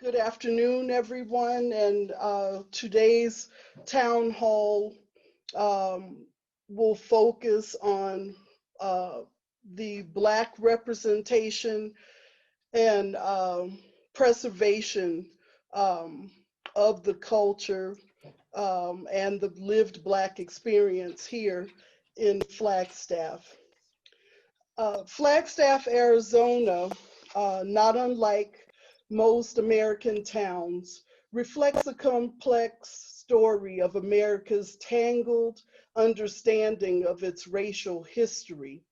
Good afternoon, everyone. And today's town hall um, will focus on uh, the Black representation and preservation um, of the culture and the lived Black experience here in Flagstaff. Flagstaff, Arizona, not unlike most American towns, reflects a complex story of America's tangled understanding of its racial history.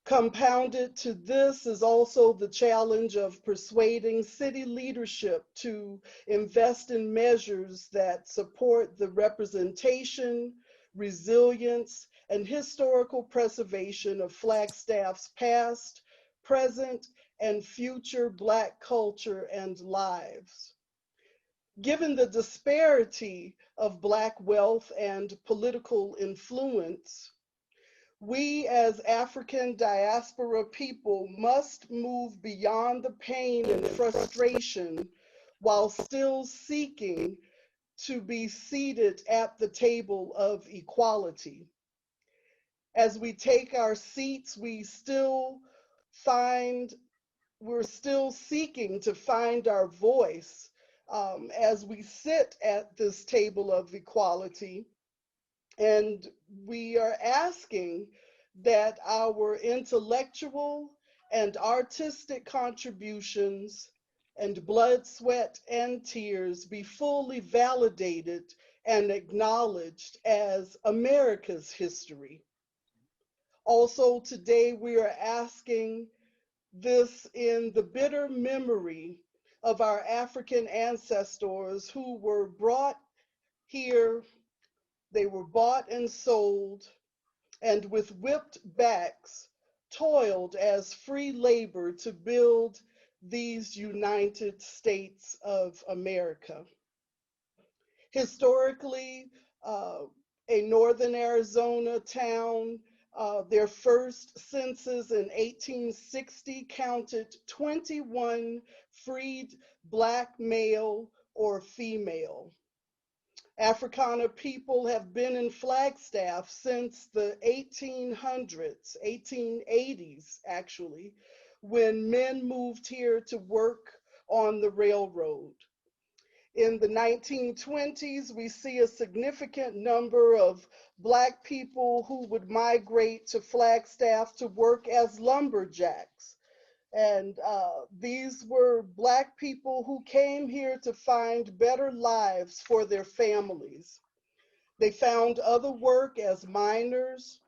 Compounded to this is also the challenge of persuading city leadership to invest in measures that support the representation, resilience, and historical preservation of Flagstaff's past, present, and future Black culture and lives. Given the disparity of Black wealth and political influence, we as African diaspora people must move beyond the pain and frustration while still seeking to be seated at the table of equality. As we take our seats, find, we're still seeking to find our voice as we sit at this table of equality. And we are asking that our intellectual and artistic contributions and blood, sweat, and tears be fully validated and acknowledged as America's history. Also, today we are asking this in the bitter memory of our African ancestors who were brought here. They were bought and sold, and with whipped backs, toiled as free labor to build these United States of America. Historically, a northern Arizona town, their first census in 1860 counted 21 freed Black male or female. Africana people have been in Flagstaff since the 1800s, 1880s actually, when men moved here to work on the railroad. In the 1920s, we see a significant number of Black people who would migrate to Flagstaff to work as lumberjacks. And these were Black people who came here to find better lives for their families. They found other work as miners,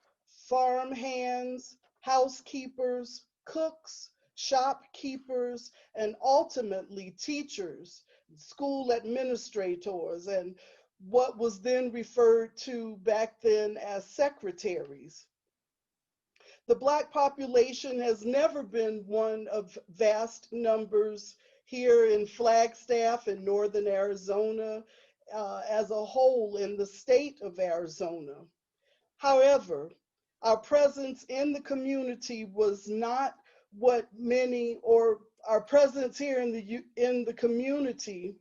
farm hands, housekeepers, cooks, shopkeepers, and ultimately teachers, school administrators, and what was then referred to back then as secretaries. The Black population has never been one of vast numbers here in Flagstaff in northern Arizona as a whole in the state of Arizona. However, our presence in the community was not what many, or our presence here in the community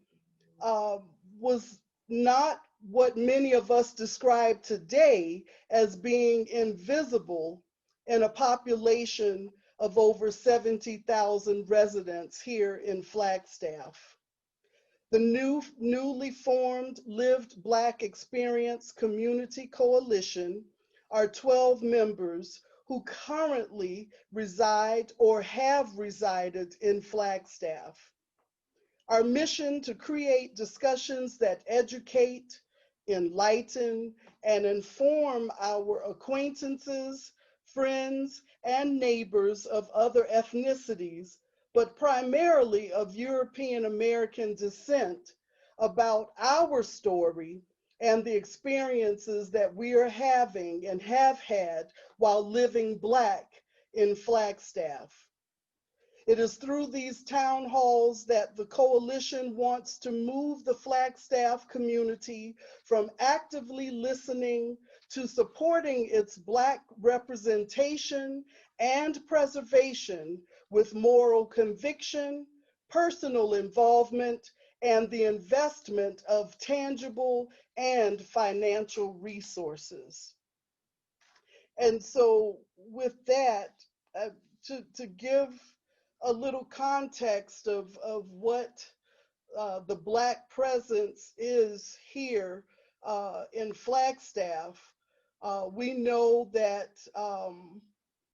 uh, was not what many of us describe today as being invisible in a population of over 70,000 residents here in Flagstaff. The newly formed Lived Black Experience Community Coalition are 12 members who currently reside or have resided in Flagstaff. Our mission to create discussions that educate, enlighten, and inform our acquaintances, friends, and neighbors of other ethnicities, but primarily of European American descent, about our story and the experiences that we are having and have had while living Black in Flagstaff. It is through these town halls that the coalition wants to move the Flagstaff community from actively listening to supporting its Black representation and preservation with moral conviction, personal involvement, and the investment of tangible and financial resources. And so with that, uh, to give a little context of what the Black presence is here in Flagstaff, we know that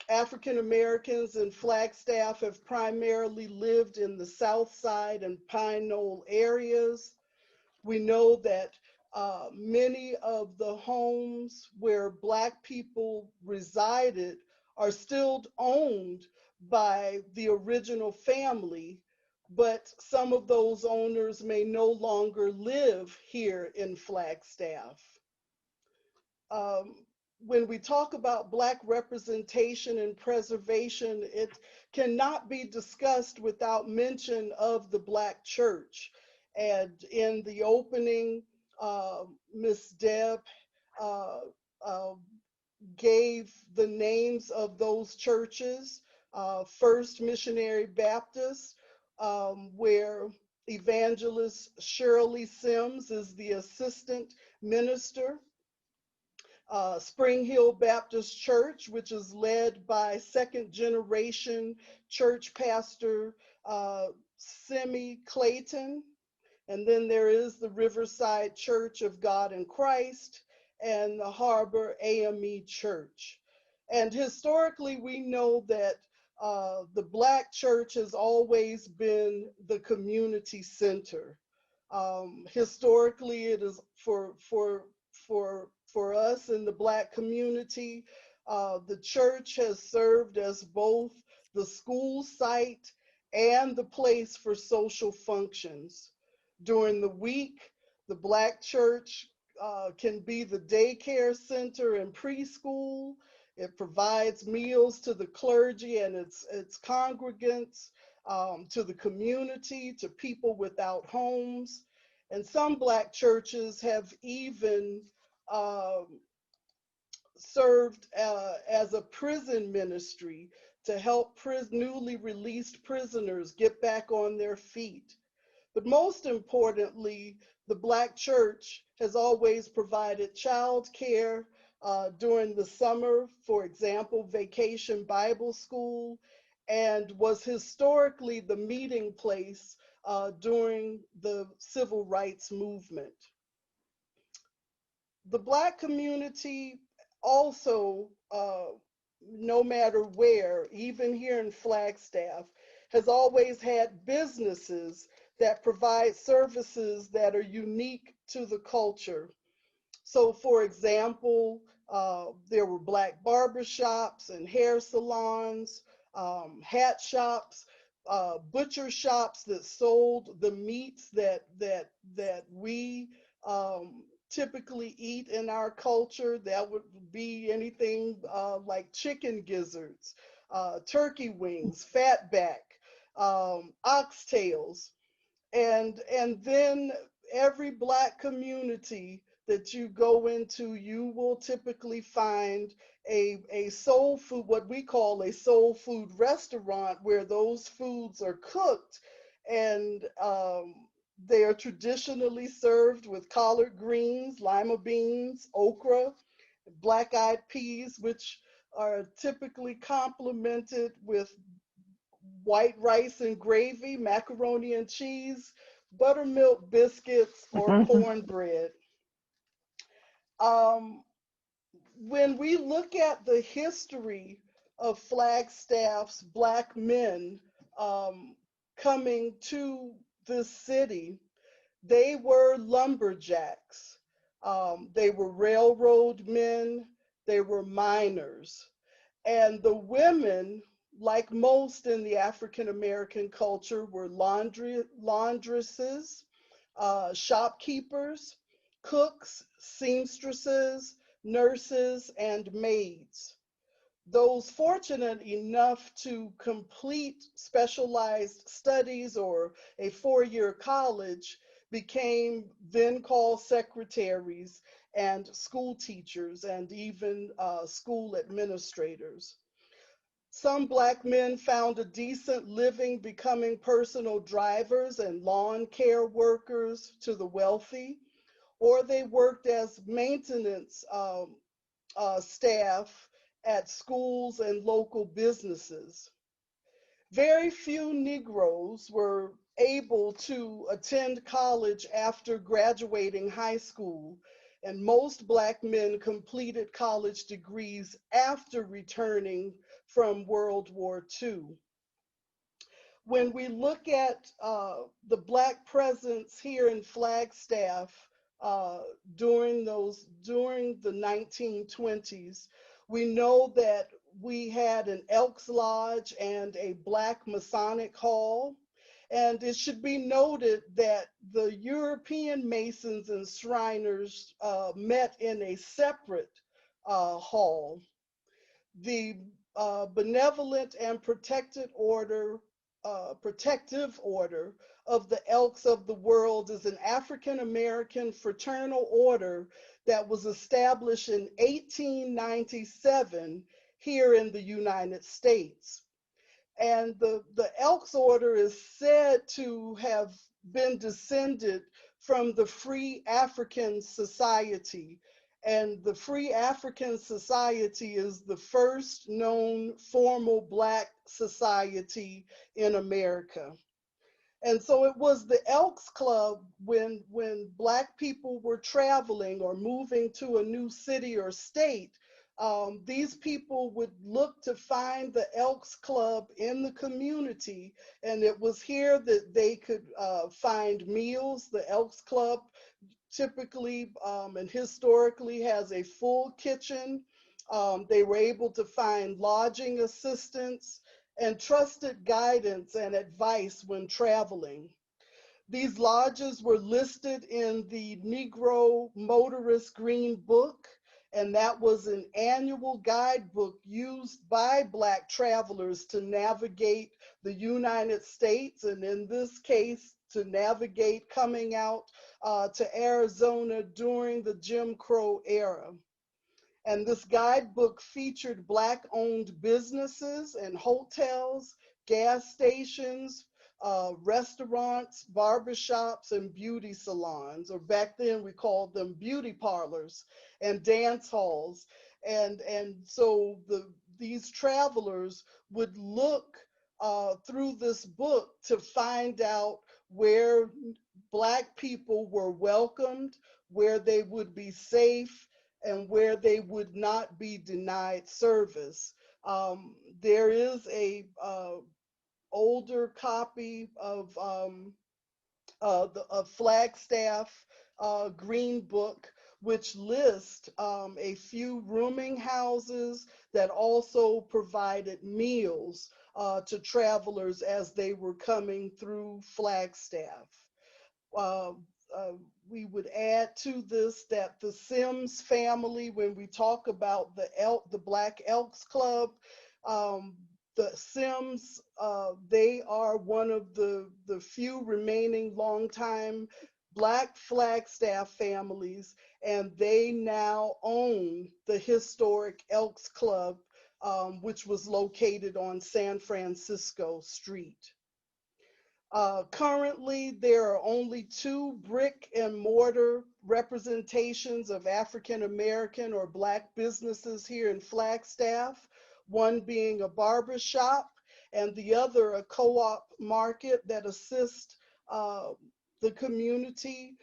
African Americans in Flagstaff have primarily lived in the South Side and Pine Knoll areas. We know that many of the homes where Black people resided are still owned by the original family, but some of those owners may no longer live here in Flagstaff. Um, when we talk about Black representation and preservation, it cannot be discussed without mention of the Black church. And in the opening, Miss Deb uh, uh, gave the names of those churches. First Missionary Baptist, where evangelist Shirley Sims is the assistant minister. Spring Hill Baptist Church, which is led by second generation church pastor Simi Clayton. And then there is the Riverside Church of God in Christ and the Harbor AME Church. And historically, we know that the Black church has always been the community center. Historically, it is for us in the Black community, the church has served as both the school site and the place for social functions. During the week, the Black church can be the daycare center and preschool. It provides meals to the clergy and its congregants, to the community, to people without homes. And some Black churches have even um, served as a prison ministry to help newly released prisoners get back on their feet. But most importantly, the Black church has always provided child care during the summer, for example, Vacation Bible School, and was historically the meeting place during the civil rights movement. The Black community also, no matter where, even here in Flagstaff, has always had businesses that provide services that are unique to the culture. So for example, there were Black barbershops and hair salons, hat shops, butcher shops that sold the meats that we typically eat in our culture. That would be anything like chicken gizzards, turkey wings, fatback, oxtails. And then every Black community that you go into, you will typically find a soul food, what we call a soul food restaurant, where those foods are cooked and they are traditionally served with collard greens, lima beans, okra, black-eyed peas, which are typically complemented with white rice and gravy, macaroni and cheese, buttermilk biscuits, or cornbread. Um, when we look at the history of Flagstaff's Black men coming to this city, they were lumberjacks. They were railroad men. They were miners. And the women, like most in the African American culture, were laundresses, shopkeepers, cooks, seamstresses, nurses, and maids. Those fortunate enough to complete specialized studies or a four-year college became then called secretaries and school teachers and even school administrators. Some Black men found a decent living becoming personal drivers and lawn care workers to the wealthy, or they worked as maintenance staff at schools and local businesses. Very few Negroes were able to attend college after graduating high school, and most Black men completed college degrees after returning from World War II. When we look at the Black presence here in Flagstaff uh, during the 1920s, we know that we had an Elks Lodge and a Black Masonic Hall. And it should be noted that the European Masons and Shriners met in a separate hall. The benevolent and protective order of the Elks of the World is an African American fraternal order that was established in 1897 here in the United States. And the Elks Order is said to have been descended from the Free African Society. And the Free African Society is the first known formal Black society in America. And so it was the Elks Club when Black people were traveling or moving to a new city or state. These people would look to find the Elks Club in the community, and it was here that they could find meals. The Elks Club typically and historically has a full kitchen. They were able to find lodging assistance and trusted guidance and advice when traveling. These lodges were listed in the Negro Motorist Green Book, and that was an annual guidebook used by Black travelers to navigate the United States, and in this case, to navigate coming out to Arizona during the Jim Crow era. And this guidebook featured Black-owned businesses and hotels, gas stations, restaurants, barbershops, and beauty salons, or back then we called them beauty parlors and dance halls. And so these travelers would look through this book to find out where Black people were welcomed, where they would be safe, and where they would not be denied service. There is a older copy of the Flagstaff Green Book, which lists a few rooming houses that also provided meals to travelers as they were coming through Flagstaff. Uh, uh, we would add to this that the Sims family, when we talk about the Black Elks Club, um, the Sims, they are one of the few remaining longtime Black Flagstaff families, and they now own the historic Elks Club, which was located on San Francisco Street. Currently, there are only two brick and mortar representations of African American or Black businesses here in Flagstaff, one being a barber shop and the other a co-op market that assists the community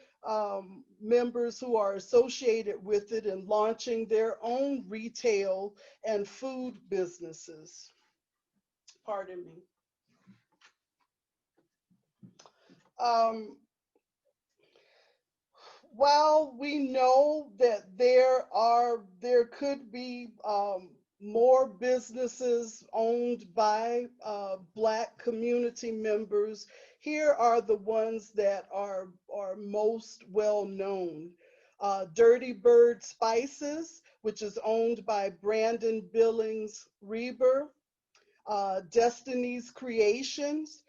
members who are associated with it in launching their own retail and food businesses. Pardon me. Um, while we know that there could be more businesses owned by Black community members, here are the ones that are most well known. Dirty Bird Spices, which is owned by Brandon Billings Reber. Destiny's Creations.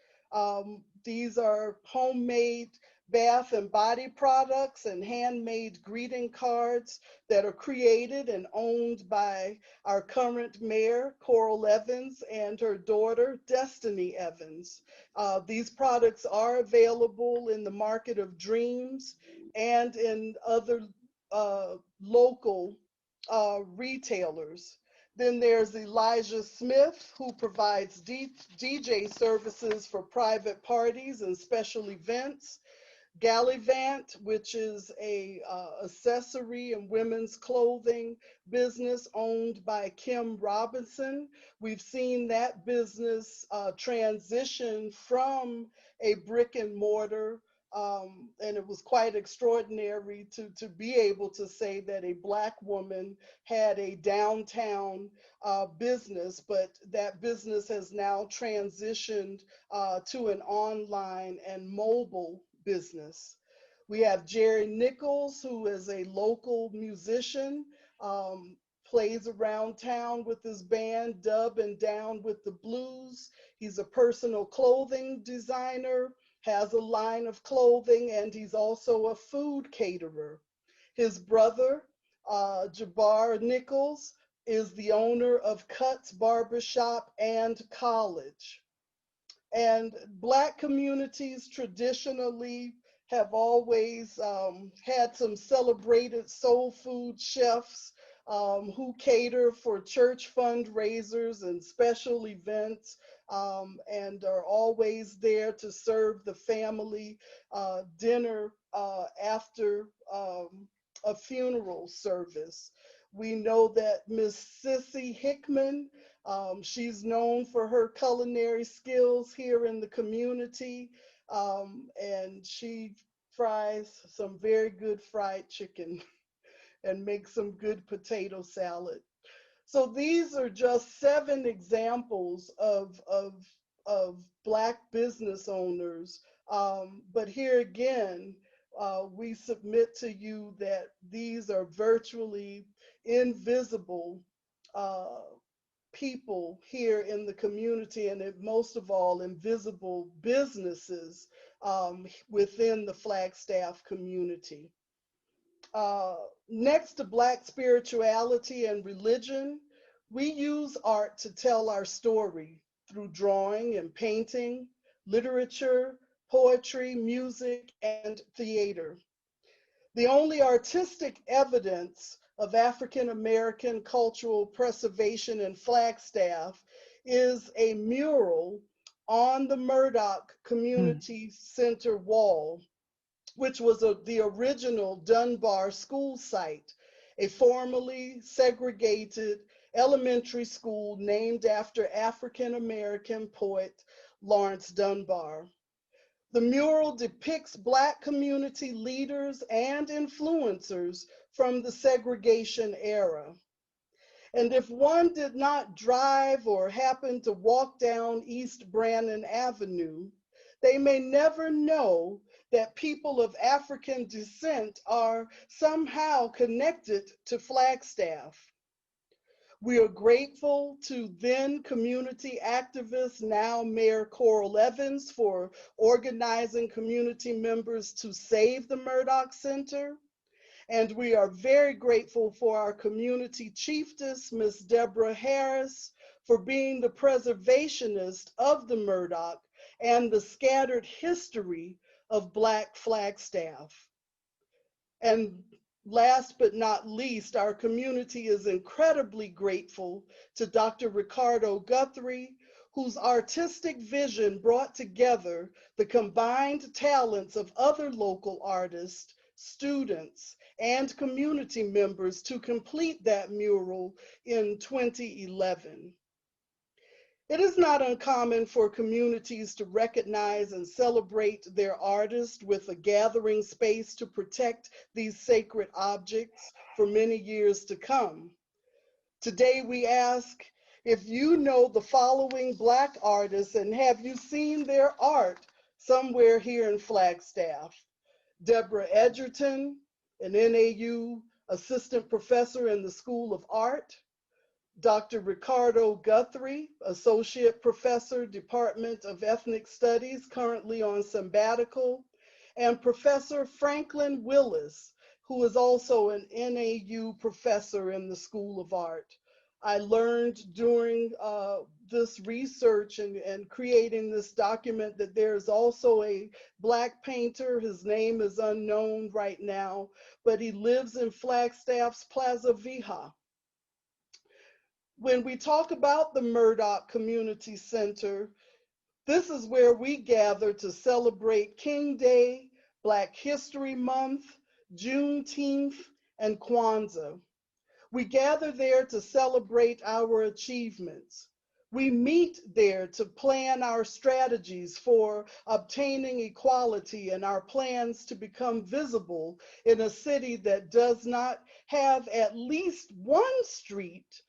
These are homemade bath and body products and handmade greeting cards that are created and owned by our current mayor, Coral Evans, and her daughter, Destiny Evans. These products are available in the Market of Dreams and in other local retailers. Then there's Elijah Smith, who provides DJ services for private parties and special events. Gallivant, which is a accessory and women's clothing business owned by Kim Robinson. We've seen that business transition from a brick and mortar, and it was quite extraordinary to be able to say that a Black woman had a downtown business, but that business has now transitioned to an online and mobile business. We have Jerry Nichols, who is a local musician, plays around town with his band, Dub and Down with the Blues. He's a personal clothing designer, has a line of clothing, and he's also a food caterer. His brother, Jabbar Nichols, is the owner of Cuts Barbershop and College. And Black communities traditionally have always had some celebrated soul food chefs who cater for church fundraisers and special events, and are always there to serve the family dinner after a funeral service. We know that Miss Sissy Hickman, she's known for her culinary skills here in the community, and she fries some very good fried chicken and makes some good potato salad. So these are just 7 examples of Black business owners. But here again, we submit to you that these are virtually invisible uh, people here in the community, and most of all, invisible businesses within the Flagstaff community. Uh, Next to Black spirituality and religion, we use art to tell our story through drawing and painting, literature, poetry, music, and theater. The only artistic evidence of African American cultural preservation in Flagstaff is a mural on the Murdoch Mm. Community Center wall, which was the original Dunbar school site, a formerly segregated elementary school named after African American poet Lawrence Dunbar. The mural depicts Black community leaders and influencers from the segregation era. And if one did not drive or happen to walk down East Brannan Avenue, they may never know that people of African descent are somehow connected to Flagstaff. We are grateful to then community activist, now Mayor Coral Evans, for organizing community members to save the Murdoch Center. And we are very grateful for our community chiefess, Miss Deborah Harris, for being the preservationist of the Murdoch and the scattered history of Black Flagstaff. And last but not least, our community is incredibly grateful to Dr. Ricardo Guthrie, whose artistic vision brought together the combined talents of other local artists, students, and community members to complete that mural in 2011. It is not uncommon for communities to recognize and celebrate their artists with a gathering space to protect these sacred objects for many years to come. Today we ask if you know the following Black artists and have you seen their art somewhere here in Flagstaff. Deborah Edgerton, an NAU assistant professor in the School of Art. Dr. Ricardo Guthrie, Associate Professor, Department of Ethnic Studies, currently on sabbatical. and Professor Franklin Willis, who is also an NAU professor in the School of Art. I learned during this research and creating this document that there's also a Black painter. His name is unknown right now, but he lives in Flagstaff's Plaza Vieja. When we talk about the Murdoch Community Center, this is where we gather to celebrate King Day, Black History Month, Juneteenth, and Kwanzaa. We gather there to celebrate our achievements. We meet there to plan our strategies for obtaining equality and our plans to become visible in a city that does not have at least one street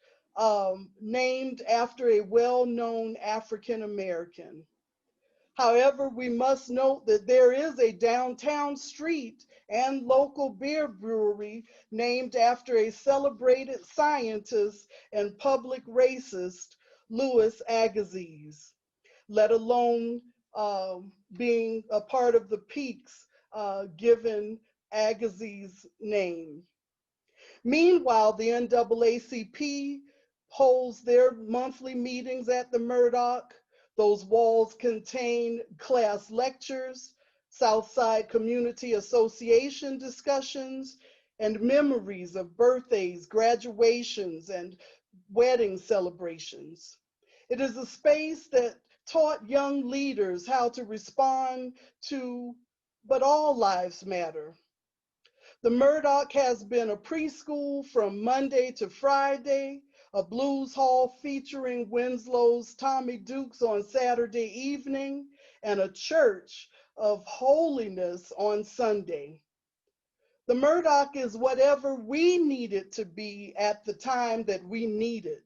named after a well-known African American. However, we must note that there is a downtown street and local beer brewery named after a celebrated scientist and public racist, Louis Agassiz, let alone being a part of the peaks given Agassiz's name. Meanwhile, the NAACP holds their monthly meetings at the Murdoch. Those walls contain class lectures, Southside Community Association discussions, and memories of birthdays, graduations, and wedding celebrations. It is a space that taught young leaders how to respond to, but all lives matter. The Murdoch has been a preschool from Monday to Friday, a blues hall featuring Winslow's Tommy Dukes on Saturday evening, and a church of holiness on Sunday. The Murdoch is whatever we need it to be at the time that we need it.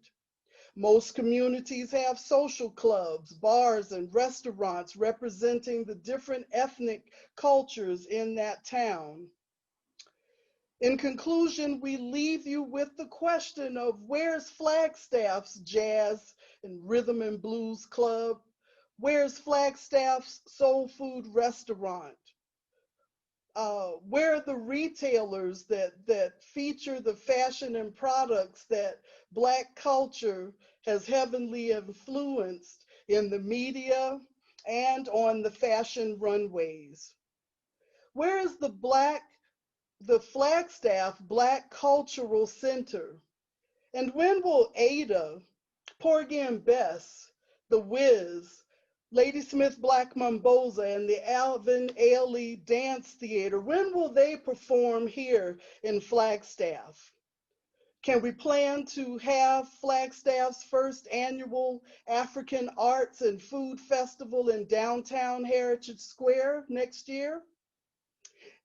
Most communities have social clubs, bars, and restaurants representing the different ethnic cultures in that town. In conclusion, we leave you with the question of where's Flagstaff's Jazz and Rhythm and Blues Club? Where's Flagstaff's Soul Food Restaurant? Where are the retailers that feature the fashion and products that Black culture has heavily influenced in the media and on the fashion runways? Where is the Flagstaff Black Cultural Center? And when will Ada, Porgy and Bess, The Wiz, Ladysmith Black Mambosa, and the Alvin Ailey Dance Theater, when will they perform here in Flagstaff? Can we plan to have Flagstaff's first annual African Arts and Food Festival in downtown Heritage Square next year?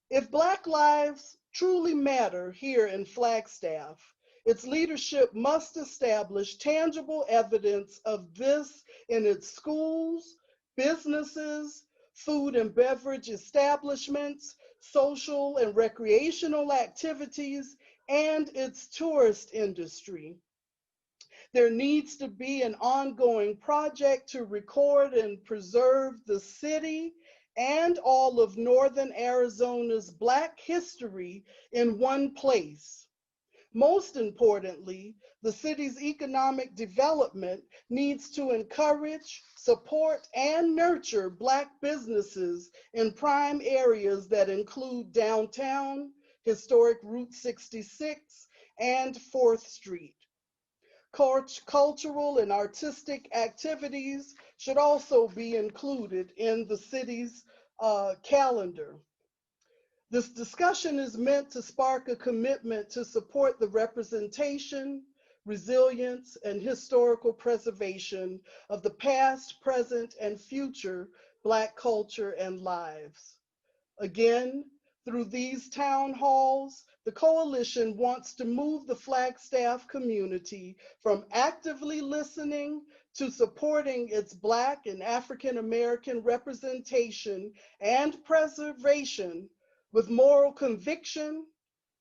If Black lives truly matter here in Flagstaff, its leadership must establish tangible evidence of this in its schools, businesses, food and beverage establishments, social and recreational activities, and its tourist industry. There needs to be an ongoing project to record and preserve the city and all of Northern Arizona's Black history in one place. Most importantly, the city's economic development needs to encourage, support, and nurture Black businesses in prime areas that include downtown, historic Route 66, and 4th Street. Cultural and artistic activities should also be included in the city's calendar. This discussion is meant to spark a commitment to support the representation, resilience, and historical preservation of the past, present, and future Black culture and lives. Again, through these town halls, the coalition wants to move the Flagstaff community from actively listening to supporting its Black and African American representation and preservation with moral conviction,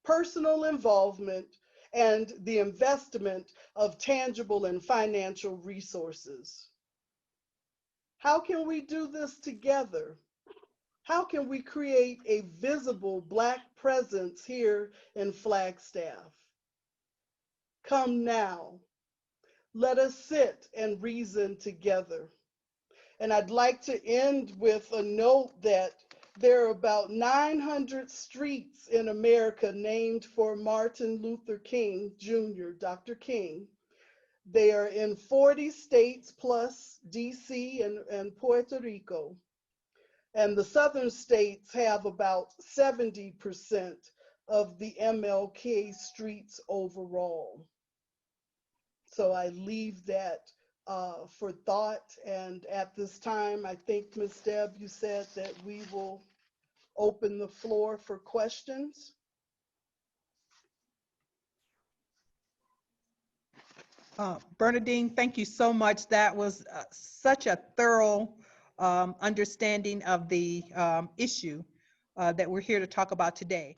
personal involvement, and the investment of tangible and financial resources. How can we do this together? How can we create a visible Black presence here in Flagstaff? Come now. Let us sit and reason together. And I'd like to end with a note that there are about 900 streets in America named for Martin Luther King Jr., Dr. King. They are in 40 states plus DC and Puerto Rico. And the southern states have about 70% of the MLK streets overall. So I leave that for thought. And at this time, I think, Ms. Deb, you said that we will open the floor for questions. Bernadine, thank you so much. That was such a thorough understanding of the issue that we're here to talk about today.